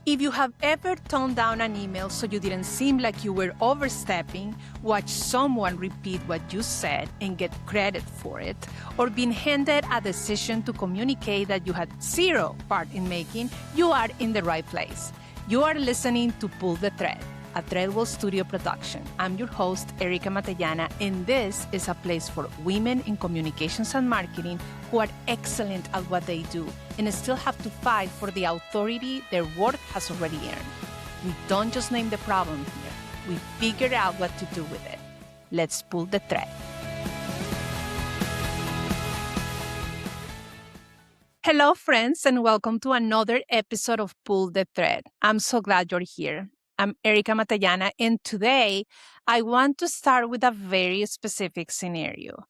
If you have ever toned down an email so you didn't seem like you were overstepping, watch someone repeat what you said and get credit for it, or been handed a decision to communicate that you had zero part in making, you are in the right place. You are listening to Pull the Thread, a Threadwell Studio production. I'm your host, Erica Matallana, and this is a place for women in communications and marketing who are excellent at what they do and still have to fight for the authority their work has already earned. We don't just name the problem here. We figure out what to do with it. Let's pull the thread. Hello, friends, and welcome to another episode of Pull the Thread. I'm so glad you're here. I'm Erica Matallana, and today I want to start with a very specific scenario.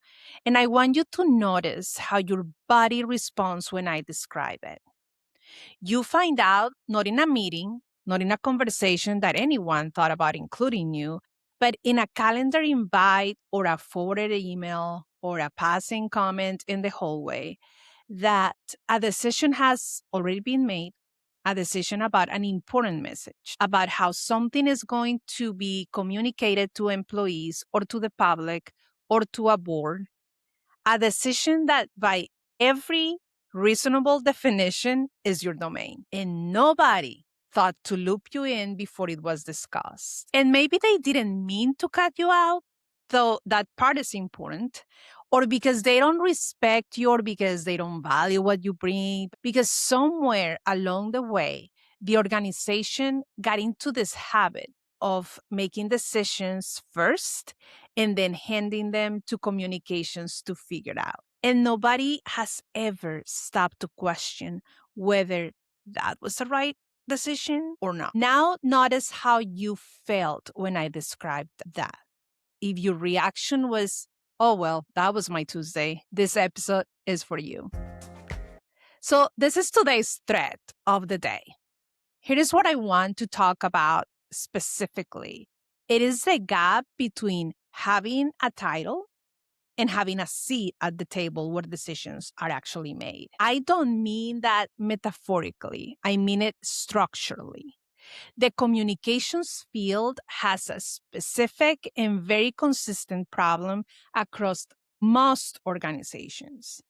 And I want you to notice how your body responds when I describe it. You find out not in a meeting, not in a conversation that anyone thought about including you, but in a calendar invite or a forwarded email or a passing comment in the hallway that a decision has already been made, a decision about an important message, about how something is going to be communicated to employees or to the public or to a board, a decision that by every reasonable definition is your domain. And nobody thought to loop you in before it was discussed. And maybe they didn't mean to cut you out, though that part is important, or because they don't respect you or because they don't value what you bring, because somewhere along the way, the organization got into this habit of making decisions first and then handing them to communications to figure out. And nobody has ever stopped to question whether that was the right decision or not. Now, notice how you felt when I described that. If your reaction was, oh, well, that was my Tuesday, this episode is for you. So, this is today's thread of the day. Here is what I want to talk about specifically. It is the gap between having a title and having a seat at the table where decisions are actually made. I don't mean that metaphorically. I mean it structurally. The communications field has a specific and very consistent problem across most organizations.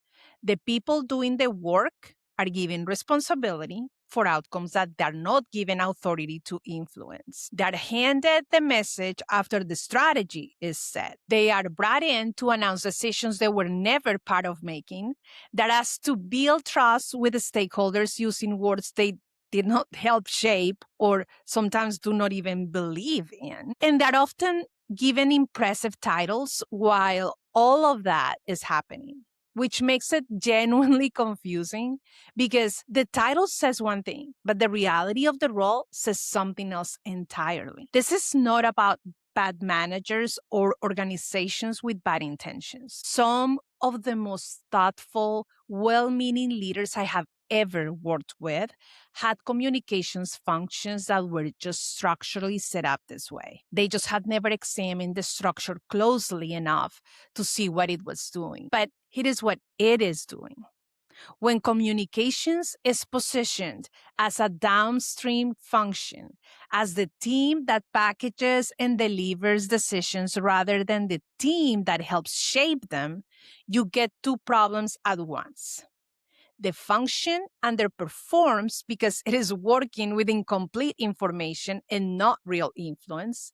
The people doing the work are given responsibility for outcomes that they're not given authority to influence. They're handed the message after the strategy is set. They are brought in to announce decisions they were never part of making. They're asked to build trust with the stakeholders using words they did not help shape or sometimes do not even believe in. And they're often given impressive titles while all of that is happening, which makes it genuinely confusing because the title says one thing, but the reality of the role says something else entirely. This is not about bad managers or organizations with bad intentions. Some of the most thoughtful, well-meaning leaders I have ever worked with had communications functions that were just structurally set up this way. They just had never examined the structure closely enough to see what it was doing. But here is what it is doing. When communications is positioned as a downstream function, as the team that packages and delivers decisions rather than the team that helps shape them, you get two problems at once. The function underperforms because it is working with incomplete information and not real influence.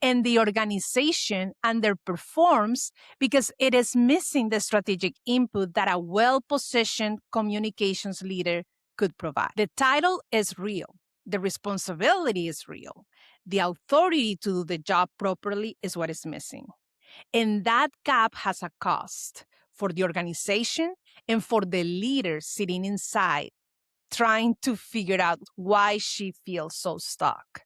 And the organization underperforms because it is missing the strategic input that a well-positioned communications leader could provide. The title is real. The responsibility is real. The authority to do the job properly is what is missing. And that gap has a cost for the organization and for the leader sitting inside, trying to figure out why she feels so stuck.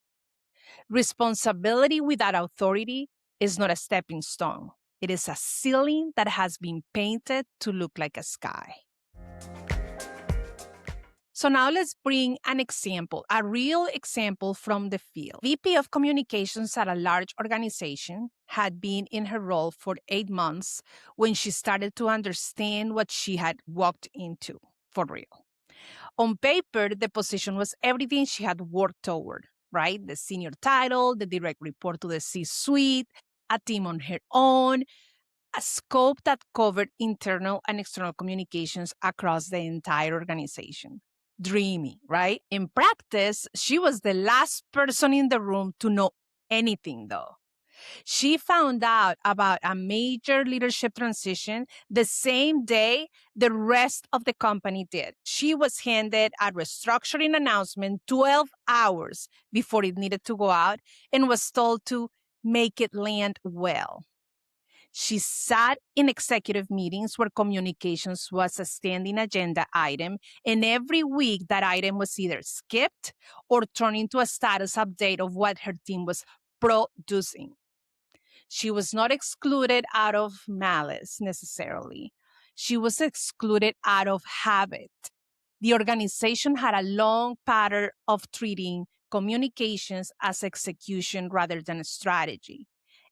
Responsibility without authority is not a stepping stone. It is a ceiling that has been painted to look like a sky. So now let's bring an example, a real example from the field. VP of Communications at a large organization had been in her role for 8 months when she started to understand what she had walked into for real. On paper, the position was everything she had worked toward, right? The senior title, the direct report to the C suite, a team on her own, a scope that covered internal and external communications across the entire organization. Dreamy, right? In practice, she was the last person in the room to know anything, though. She found out about a major leadership transition the same day the rest of the company did. She was handed a restructuring announcement 12 hours before it needed to go out and was told to make it land well. She sat in executive meetings where communications was a standing agenda item, and every week that item was either skipped or turned into a status update of what her team was producing. She was not excluded out of malice necessarily. She was excluded out of habit. The organization had a long pattern of treating communications as execution rather than a strategy.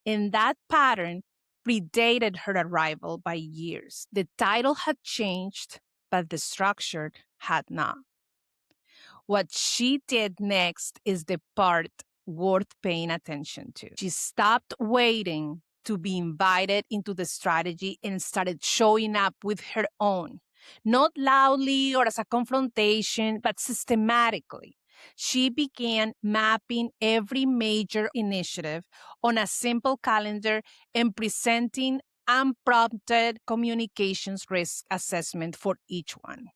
And that pattern predated her arrival by years. The title had changed, but the structure had not. What she did next is the part worth paying attention to. She stopped waiting to be invited into the strategy and started showing up with her own, not loudly or as a confrontation, but systematically. She began mapping every major initiative on a simple calendar and presenting unprompted communications risk assessment for each one.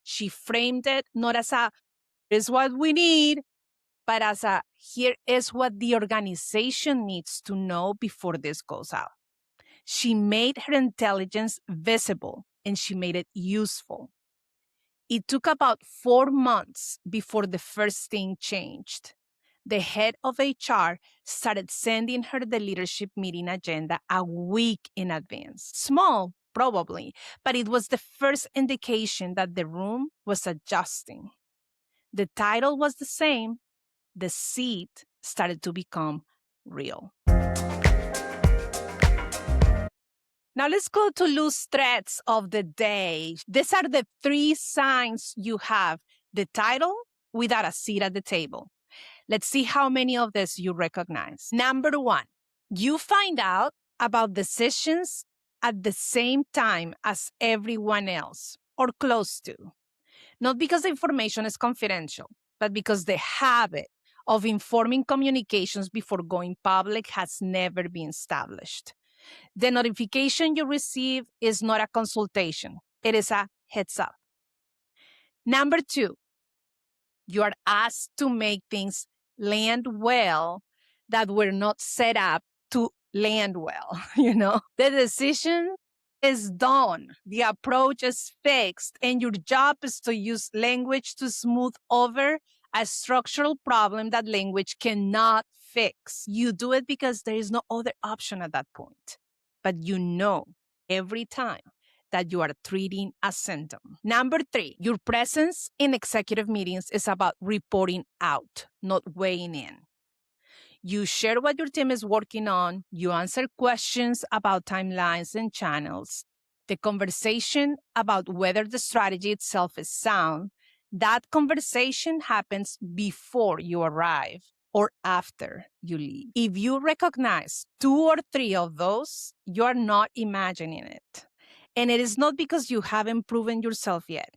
She framed it not as a is what we need, but as a here is what the organization needs to know before this goes out. She made her intelligence visible and she made it useful. It took about 4 months before the first thing changed. The head of HR started sending her the leadership meeting agenda a week in advance. Small, probably, but it was the first indication that the room was adjusting. The title was the same. The seat started to become real. Now let's go to loose threads of the day. These are the 3 signs you have the title without a seat at the table. Let's see how many of these you recognize. Number 1, you find out about decisions at the same time as everyone else or close to. Not because the information is confidential, but because the habit of informing communications before going public has never been established. The notification you receive is not a consultation. It is a heads up. Number 2, you are asked to make things land well that were not set up to land well. The decision is done. The approach is fixed, and your job is to use language to smooth over a structural problem that language cannot fix. You do it because there is no other option at that point. But you know every time that you are treating a symptom. Number 3, your presence in executive meetings is about reporting out, not weighing in. You share what your team is working on. You answer questions about timelines and channels. The conversation about whether the strategy itself is sound, that conversation happens before you arrive or after you leave. If you recognize 2 or 3 of those, you are not imagining it. And it is not because you haven't proven yourself yet.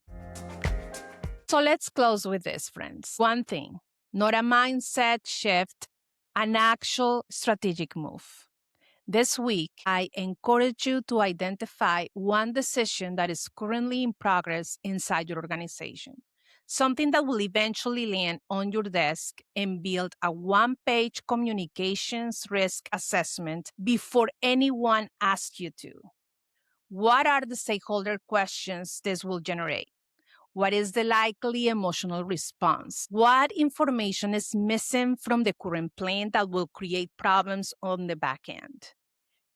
So let's close with this, friends. One thing, not a mindset shift, an actual strategic move. This week, I encourage you to identify one decision that is currently in progress inside your organization, something that will eventually land on your desk, and build a 1-page communications risk assessment before anyone asks you to. What are the stakeholder questions this will generate? What is the likely emotional response? What information is missing from the current plan that will create problems on the back end?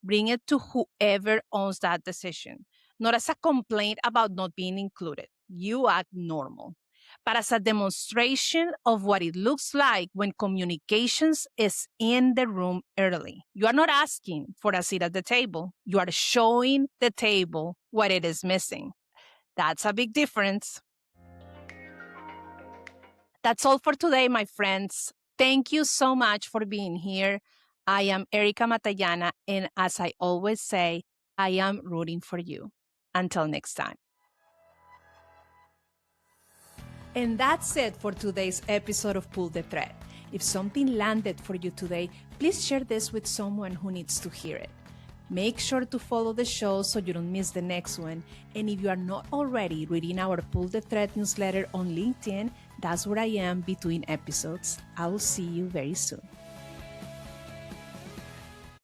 Bring it to whoever owns that decision, not as a complaint about not being included. You act normal, but as a demonstration of what it looks like when communications is in the room early. You are not asking for a seat at the table. You are showing the table what it is missing. That's a big difference. That's all for today, my friends. Thank you so much for being here. I am Erica Matallana, and as I always say, I am rooting for you. Until next time. And that's it for today's episode of Pull the Thread. If something landed for you today, please share this with someone who needs to hear it. Make sure to follow the show so you don't miss the next one. And if you are not already reading our Pull the Thread newsletter on LinkedIn, that's where I am between episodes. I will see you very soon.